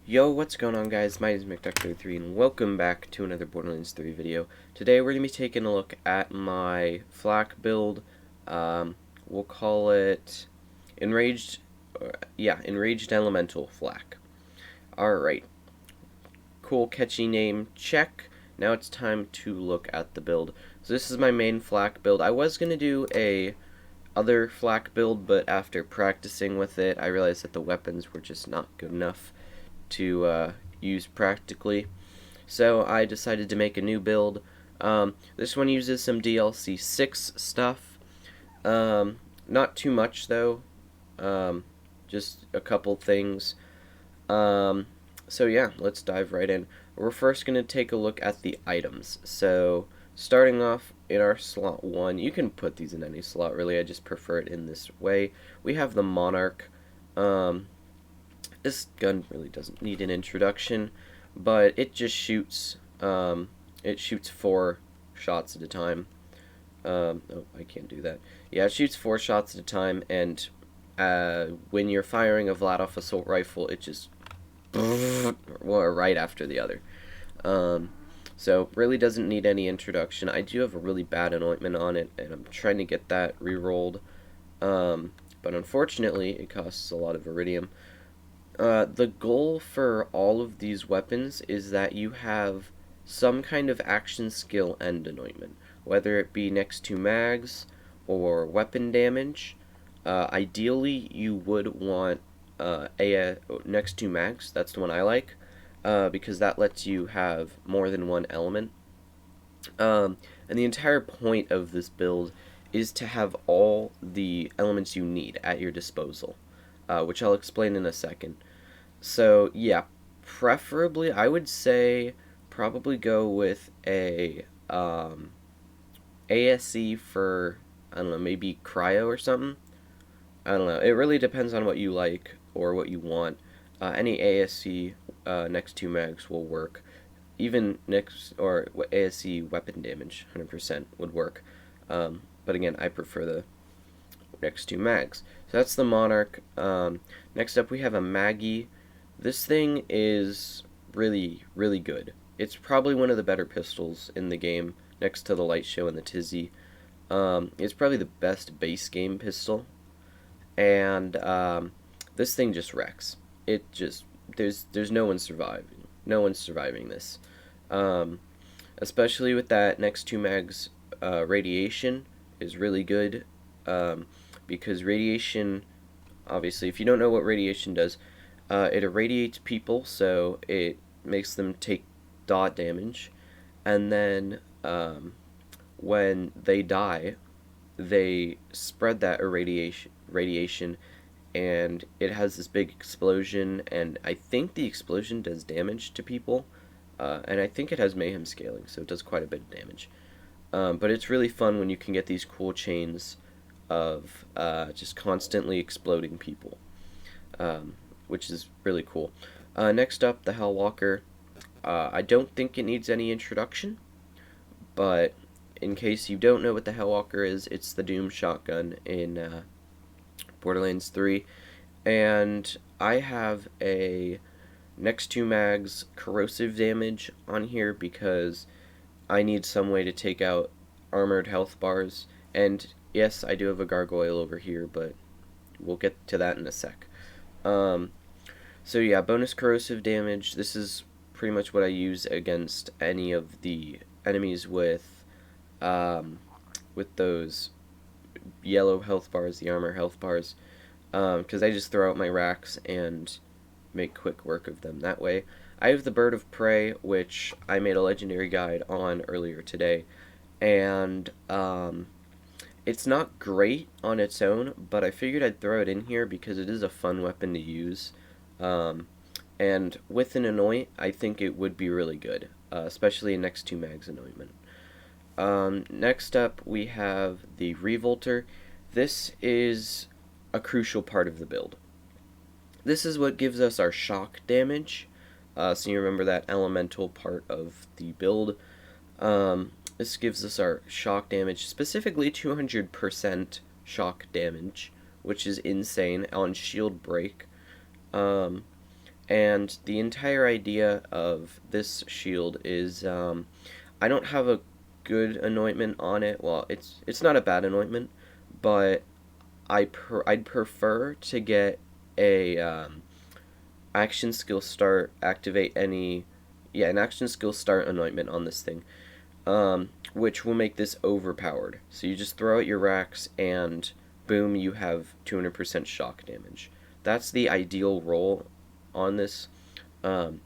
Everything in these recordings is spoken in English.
Yo, what's going on, guys? My name is McDuck33 and welcome back to another Borderlands 3 video. Today we're going to be taking a look at my Flak build. We'll call it Enraged, Enraged Elemental Flak. Alright, cool catchy name, check. Now it's time to look at the build. So this is my main Flak build. I was going to do a other Flak build, but after practicing with it, I realized that the weapons were just not good enough to use practically, so I decided to make a new build. This one uses some DLC 6 stuff, not too much though, just a couple things. So yeah, let's dive right in. We're first going to take a look at the items. So starting off in our slot 1, you can put these in any slot really, I just prefer it in this way. We have the Monarch. This gun really doesn't need an introduction, but it just shoots, it shoots 4 shots at a time. Oh, I can't do that. Yeah, it shoots 4 shots at a time, and when you're firing a Vladoff assault rifle, it just right after the other. So really doesn't need any introduction. I do have a really bad anointment on it, and I'm trying to get that re-rolled. But unfortunately, it costs a lot of iridium. The goal for all of these weapons is that you have some kind of action skill and anointment, whether it be next to mags or weapon damage. Ideally, you would want next to mags. That's the one I like, because that lets you have more than one element. And the entire point of this build is to have all the elements you need at your disposal, which I'll explain in a second. So yeah, preferably I would say probably go with a ASE for, I don't know, maybe cryo or something. I don't know. It really depends on what you like or what you want. Any ASE next to mags will work. Even next or ASE weapon damage 100% would work. But again, I prefer the next to mags. So that's the Monarch. Next up we have a Maggie. This thing is really, really good. It's probably one of the better pistols in the game, next to the Light Show and the Tizzy. It's probably the best base game pistol, and this thing just wrecks. It just there's no one surviving. No one's surviving this, especially with that next to mags. Radiation is really good, because radiation, obviously, if you don't know what radiation does, it irradiates people, so it makes them take dot damage, and then when they die, they spread that radiation, and it has this big explosion, and I think the explosion does damage to people, and I think it has mayhem scaling, so it does quite a bit of damage. But it's really fun when you can get these cool chains of just constantly exploding people. Which is really cool. Next up, the Hellwalker. I don't think it needs any introduction, but in case you don't know what the Hellwalker is, it's the Doom shotgun in Borderlands 3, and I have a next to mags corrosive damage on here because I need some way to take out armored health bars, and yes, I do have a gargoyle over here, but we'll get to that in a sec. So yeah, bonus corrosive damage. This is pretty much what I use against any of the enemies with those yellow health bars, the armor health bars, because I just throw out my racks and make quick work of them that way. I have the Bird of Prey, which I made a legendary guide on earlier today, and it's not great on its own, but I figured I'd throw it in here because it is a fun weapon to use. And with an anoint, I think it would be really good, especially next to mags anointment. Next up, we have the Revolter. This is a crucial part of the build. This is what gives us our shock damage. So you remember that elemental part of the build. This gives us our shock damage, specifically 200% shock damage, which is insane on shield break. And the entire idea of this shield is, I don't have a good anointment on it. Well, it's not a bad anointment, but I'd prefer to get a action skill start activate any, yeah, an action skill start anointment on this thing, which will make this overpowered. So you just throw out your racks and boom, you have 200% shock damage. That's the ideal roll on this. Um,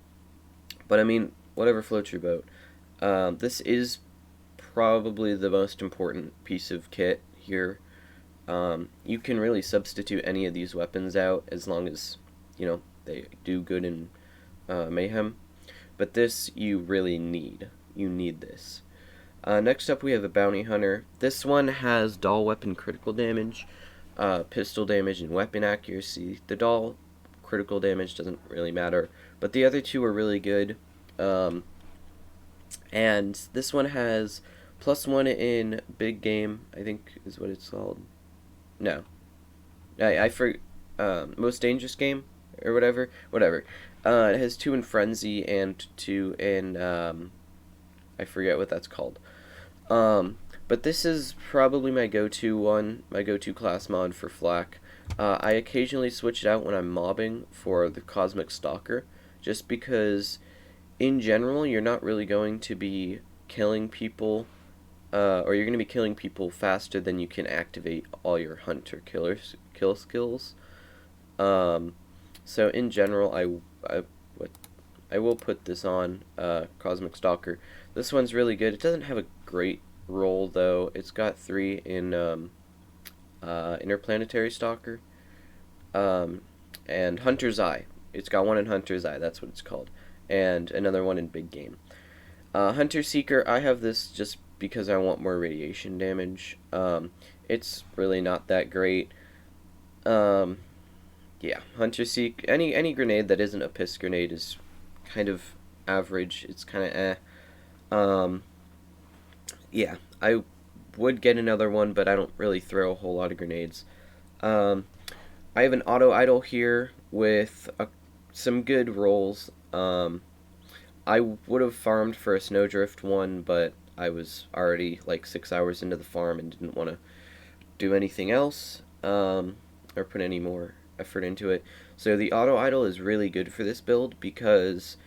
but I mean, whatever floats your boat. This is probably the most important piece of kit here. You can really substitute any of these weapons out as long as, you know, they do good in Mayhem. But this you really need. You need this. Next up we have a Bounty Hunter. This one has doll weapon critical damage, pistol damage, and weapon accuracy. The doll critical damage doesn't really matter, but the other two are really good. And this one has +1 in big game, I think is what it's called. No, I for most dangerous game or whatever. It has 2 in frenzy and 2 in I forget what that's called. But this is probably my go-to one, my go-to class mod for Flak. I occasionally switch it out when I'm mobbing for the Cosmic Stalker, just because in general you're not really going to be killing people, or you're going to be killing people faster than you can activate all your hunter kill skills. So in general, I will put this on Cosmic Stalker. This one's really good. It doesn't have a great roll though. It's got 3 in Interplanetary Stalker, and Hunter's Eye. It's got 1 in Hunter's Eye. That's what it's called, and another 1 in Big Game. Hunter Seeker. I have this just because I want more radiation damage. It's really not that great. Yeah, Hunter Seek. Any grenade that isn't a piss grenade is kind of average. It's kind of yeah, I would get another one, but I don't really throw a whole lot of grenades. I have an auto idol here with some good rolls. I would have farmed for a Snowdrift one, but I was already like 6 hours into the farm and didn't want to do anything else, or put any more effort into it. So the auto idol is really good for this build because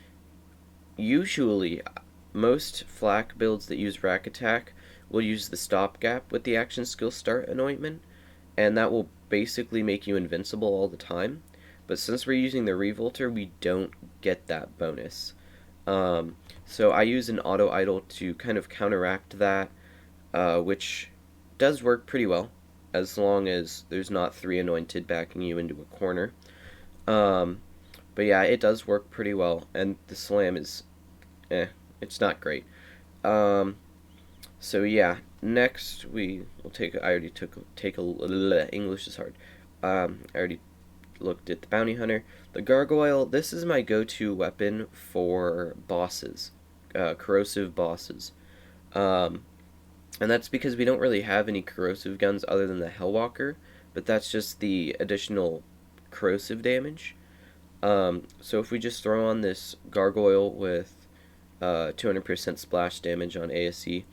usually most Flak builds that use rack attack will use the stopgap with the action skill start anointment, and that will basically make you invincible all the time. But since we're using the Revolter, we don't get that bonus. So I use an auto idol to kind of counteract that, which does work pretty well, as long as there's not 3 anointed backing you into a corner. But yeah, it does work pretty well, and the slam is, it's not great. So yeah, next we will take. I already take a English is hard. I already looked at the Bounty Hunter. The Gargoyle. This is my go-to weapon for bosses, corrosive bosses. And that's because we don't really have any corrosive guns other than the Hellwalker, but that's just the additional corrosive damage. So if we just throw on this Gargoyle with 200% splash damage on ASE,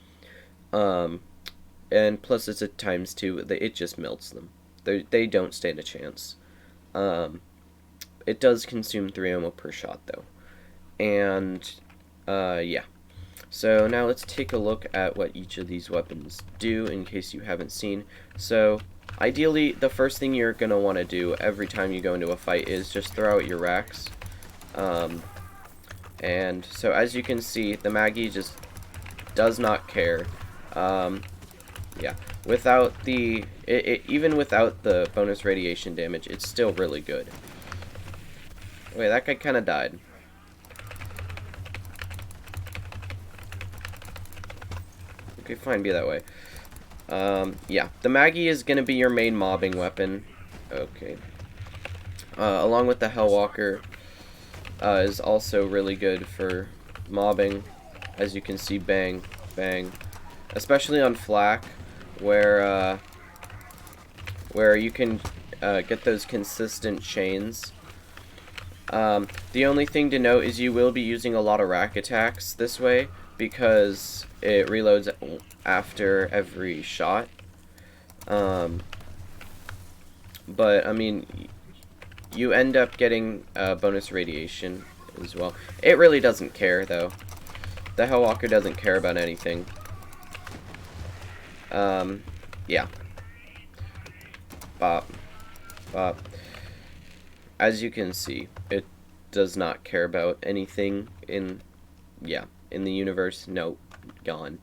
and plus it's a ×2, it just melts them. They don't stand a chance. It does consume 3 ammo per shot though. And yeah. So now let's take a look at what each of these weapons do in case you haven't seen. So ideally, the first thing you're going to want to do every time you go into a fight is just throw out your racks. And so as you can see, the Maggie just does not care. Yeah, without the, even without the bonus radiation damage, it's still really good. Wait, that guy kind of died. Okay, fine, be that way. Yeah, the Maggie is going to be your main mobbing weapon. Okay. Along with the Hellwalker, is also really good for mobbing. As you can see, bang, bang. Especially on Flak, where you can get those consistent chains. The only thing to note is you will be using a lot of rack attacks this way because it reloads after every shot. But I mean, you end up getting bonus radiation as well. It really doesn't care though. The Hellwalker doesn't care about anything. Yeah. Bop. Bop. As you can see, it does not care about anything in the universe. Nope, gone.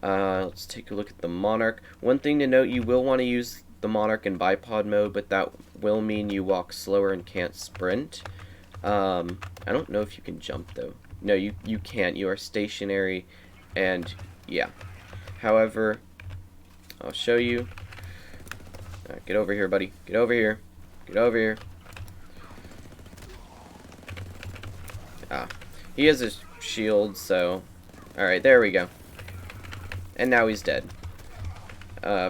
Let's take a look at the Monarch. One thing to note, you will want to use the Monarch in bipod mode, but that will mean you walk slower and can't sprint. I don't know if you can jump though. No, you can't. You are stationary, and yeah. However, I'll show you. Alright, get over here, buddy. Get over here. Get over here. Ah, he has a shield, so... Alright, there we go. And now he's dead. Yeah.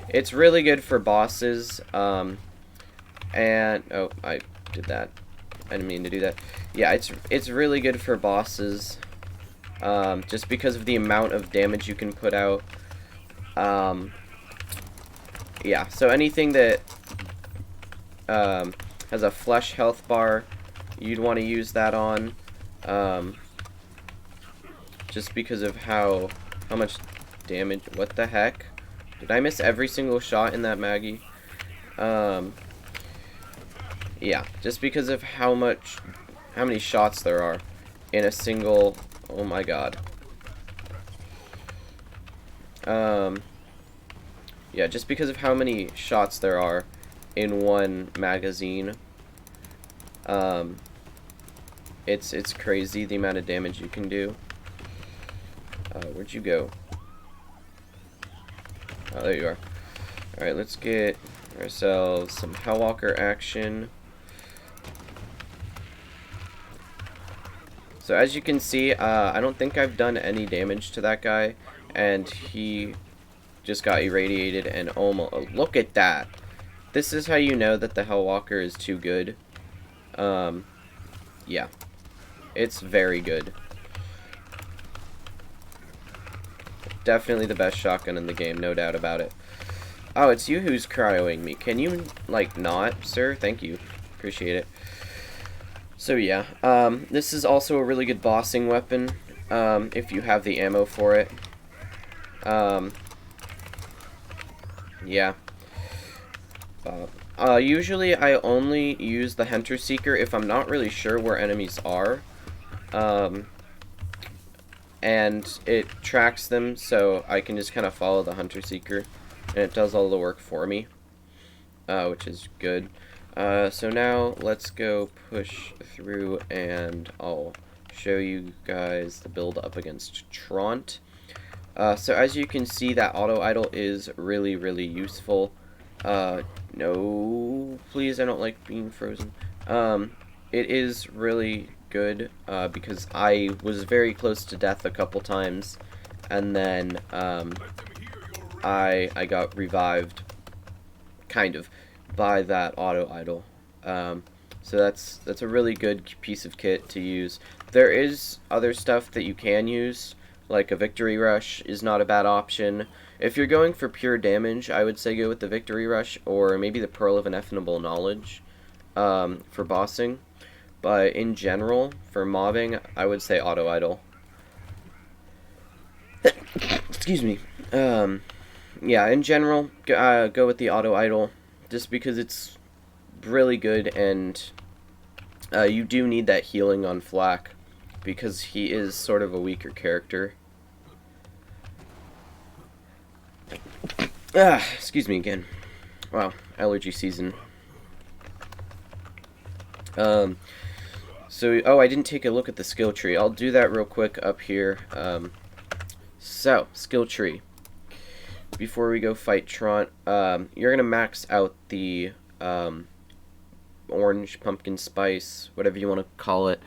It's really good for bosses, and... Oh, I did that. I didn't mean to do that. Yeah, it's really good for bosses, just because of the amount of damage you can put out. Yeah, so anything that has a flesh health bar, you'd want to use that on, just because of how much damage. What the heck? Did I miss every single shot in that Maggie? Yeah, just because of how many shots there are in a single. Oh my god. Yeah, just because of how many shots there are in one magazine. It's crazy the amount of damage you can do. Where'd you go? Oh, there you are. Alright, let's get ourselves some Hellwalker action. So as you can see, I don't think I've done any damage to that guy, and he just got irradiated and almost... Oh, look at that! This is how you know that the Hellwalker is too good. Yeah. It's very good. Definitely the best shotgun in the game, no doubt about it. Oh, it's you who's cryoing me. Can you, like, not, sir? Thank you. Appreciate it. So, yeah. This is also a really good bossing weapon, if you have the ammo for it. Yeah. Usually I only use the Hunter Seeker if I'm not really sure where enemies are. And it tracks them, so I can just kind of follow the Hunter Seeker, and it does all the work for me, which is good. So now let's go push through, and I'll show you guys the build up against Trant. So as you can see, that auto idle is really, really useful. No, please, I don't like being frozen. It is really good, because I was very close to death a couple times, and then, I got revived, kind of, by that auto idle. So that's a really good piece of kit to use. There is other stuff that you can use, like a Victory Rush is not a bad option. If you're going for pure damage, I would say go with the Victory Rush, or maybe the Pearl of Ineffable Knowledge, for bossing. But in general, for mobbing, I would say auto idle. Excuse me. Yeah, in general, go with the auto idle, just because it's really good, and you do need that healing on Flak, because he is sort of a weaker character. Excuse me again. Wow, allergy season. So, oh, I didn't take a look at the skill tree. I'll do that real quick up here. So, skill tree. Before we go fight Trant, you're going to max out the orange, pumpkin spice, whatever you want to call it,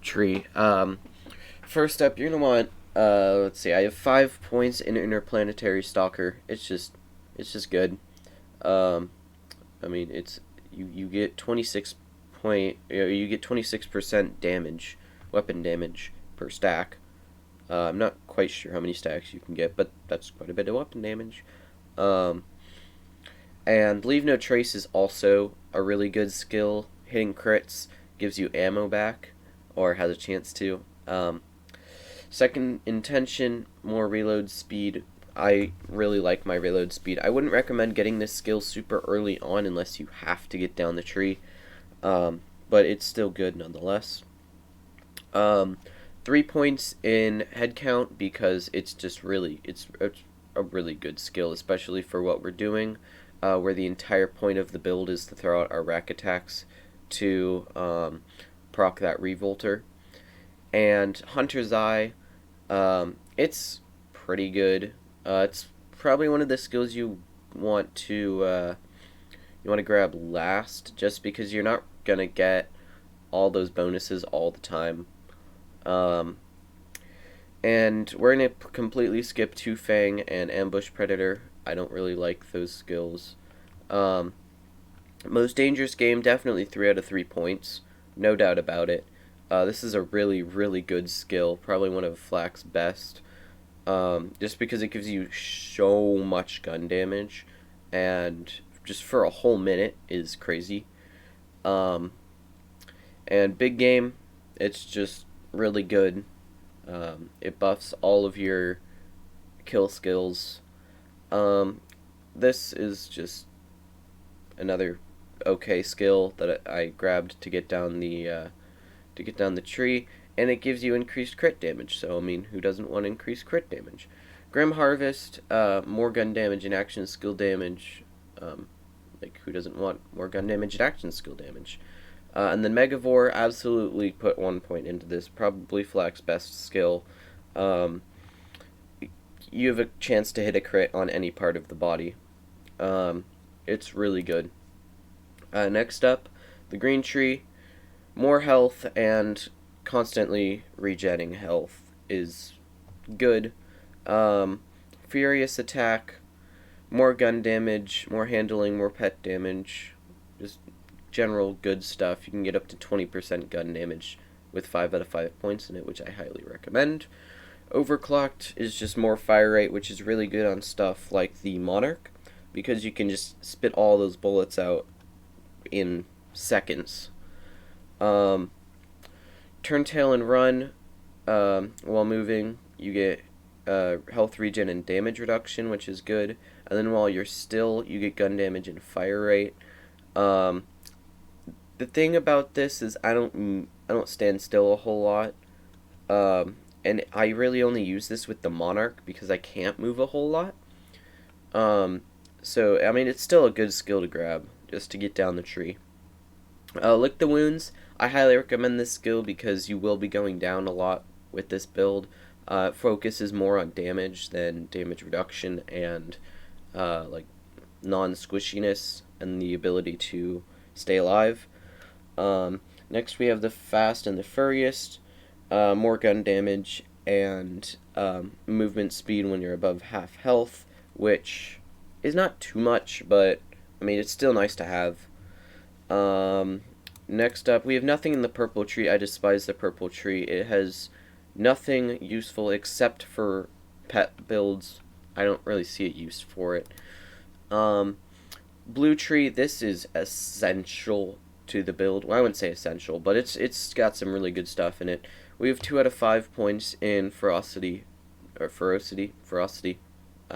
tree. First up, you're going to want, let's see, I have 5 points in Interplanetary Stalker. It's just good. I mean, You get 26% damage, weapon damage per stack. I'm not quite sure how many stacks you can get, but that's quite a bit of weapon damage. Um, and Leave No Trace is also a really good skill. Hitting crits gives you ammo back, or has a chance to. Second Intention, more reload speed. I really like my reload speed. I wouldn't recommend getting this skill super early on unless you have to get down the tree, but it's still good nonetheless. 3 points in head count because it's just really it's a really good skill, especially for what we're doing, where the entire point of the build is to throw out our rack attacks to proc that revolter. And Hunter's Eye, it's pretty good. It's probably one of the skills you want to grab last, just because you're not gonna get all those bonuses all the time. Um, and we're gonna completely skip Two Fang and Ambush Predator. I don't really like those skills. Um, Most dangerous game, definitely 3 out of 3 points, no doubt about it. This is a really, really good skill, probably one of Flak's best, just because it gives you so much gun damage, and just for a whole minute is crazy. Um, and Big Game, it's just really good. It buffs all of your kill skills. Um, this is just another okay skill that I grabbed to get down the tree, and it gives you increased crit damage. So I mean, who doesn't want increased crit damage? Grim Harvest, more gun damage and action skill damage. Like, who doesn't want more gun damage and action skill damage? And then Megavore, absolutely put 1 point into this. Probably Flak's best skill. Um, you have a chance to hit a crit on any part of the body. It's really good. Next up, the Green Tree. More health and constantly regenerating health is good. Furious Attack, more gun damage, more handling, more pet damage. Just general good stuff. You can get up to 20% gun damage with 5 out of 5 points in it, which I highly recommend. Overclocked is just more fire rate, which is really good on stuff like the Monarch, because you can just spit all those bullets out in seconds. Turn tail and run. While moving, you get health regen and damage reduction, which is good. And then while you're still, you get gun damage and fire rate. The thing about this is I don't stand still a whole lot. And I really only use this with the Monarch because I can't move a whole lot. So I mean, it's still a good skill to grab just to get down the tree. Lick the Wounds. I highly recommend this skill because you will be going down a lot with this build. Focuses more on damage than damage reduction and like non-squishiness and the ability to stay alive. Next we have the Fast and the Furious. More gun damage and movement speed when you're above half health, which is not too much, but I mean, it's still nice to have. Next up, we have nothing in the Purple Tree. I despise the Purple Tree. It has nothing useful except for pet builds. I don't really see a use for it. Blue Tree, this is essential to the build. Well, I wouldn't say essential, but it's got some really good stuff in it. We have 2 out of 5 points in Ferocity. I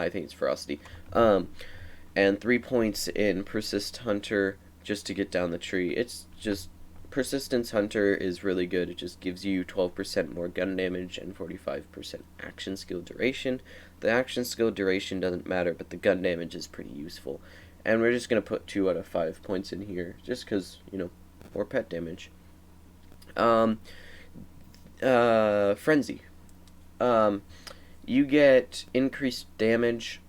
think it's Ferocity. And 3 points in Persist Hunter just to get down the tree. It's just, Persistence Hunter is really good. It just gives you 12% more gun damage and 45% action skill duration. The action skill duration doesn't matter, but the gun damage is pretty useful. And we're just going to put 2 out of 5 points in here, just because, more pet damage. Frenzy. You get increased damage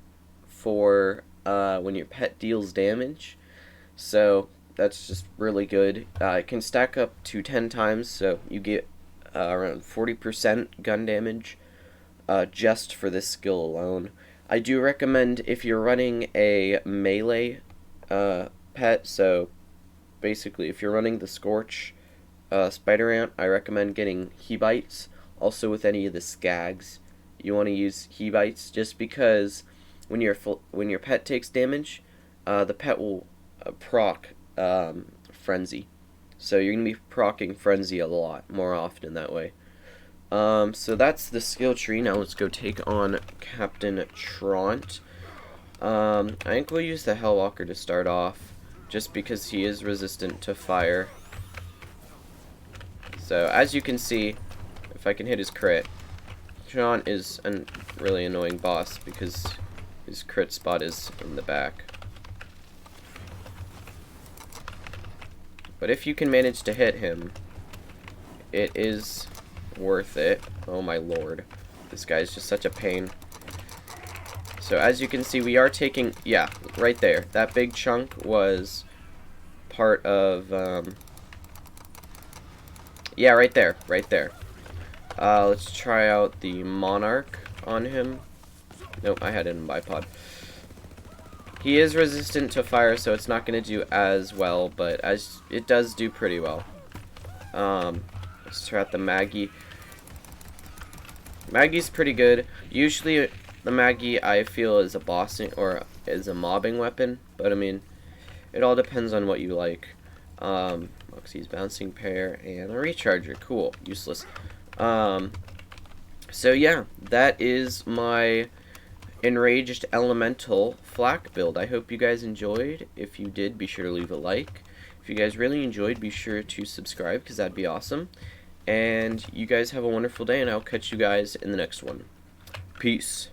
for when your pet deals damage, so that's just really good. It can stack up to 10 times, so you get around 40% gun damage just for this skill alone. I do recommend, if you're running a melee pet, so basically, if you're running the Scorch Spider Ant, I recommend getting Hebites. Also, with any of the Skags, you want to use Hebites just because when your pet takes damage, the pet will proc Frenzy. So you're gonna be proccing Frenzy a lot more often that way. So that's the skill tree. Now let's go take on Captain Trant. I think we'll use the Hellwalker to start off, just because he is resistant to fire. So as you can see, if I can hit his crit, Trant is a really annoying boss because his crit spot is in the back. But if you can manage to hit him, it is worth it. Oh my lord. This guy's just such a pain. So as you can see, we are taking, yeah, right there. That big chunk was part of, yeah, right there, right there. Let's try out the Monarch on him. Nope, I had it in bipod. He is resistant to fire, so it's not going to do as well, but as it does do pretty well. Let's try out the Maggie. Maggie's pretty good. Usually the Maggie I feel is a bossing or is a mobbing weapon, but I mean, it all depends on what you like. Moxie's bouncing pair and a recharger. Cool. Useless. So yeah, that is my Enraged Elemental Flak build. I hope you guys enjoyed. If you did, be sure to leave a like. If you guys really enjoyed, be sure to subscribe, because that'd be awesome. And you guys have a wonderful day, and I'll catch you guys in the next one. Peace.